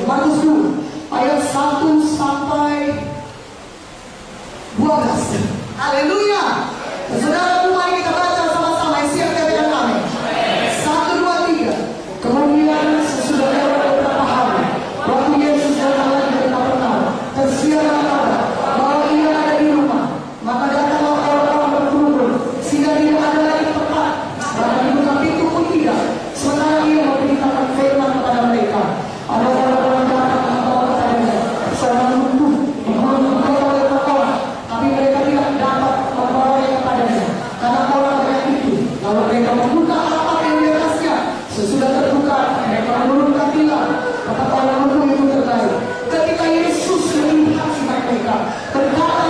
Markus 2 ayat 1 sampai 12. Haleluya. Saudara, mari kita baca sama-sama. Siap dengan kami. 1, 2, 3. Kemudian sesudah beberapa hari, waktu Yesus jalan dari Kapernaum, tersiarlah kabar bahwa ia ada di rumah. Maka datanglah orang-orang berkerumun, sehingga tidak ada lagi tempat, bahkan dibuka pintu pun tidak. Sementara ia memberitakan firman kepada mereka, ada orang-orang datang membawa kepadanya seorang lumpuh, membawa oleh orang, tapi mereka tidak dapat membawa kepadanya karena orang banyak itu. Lalu mereka membuka lapak yang di atasnya. Sesudah terbuka, mereka menurunkan tilam. Kata orang lumpuh itu tertarik. Ketika Yesus melihat sikap mereka, berkata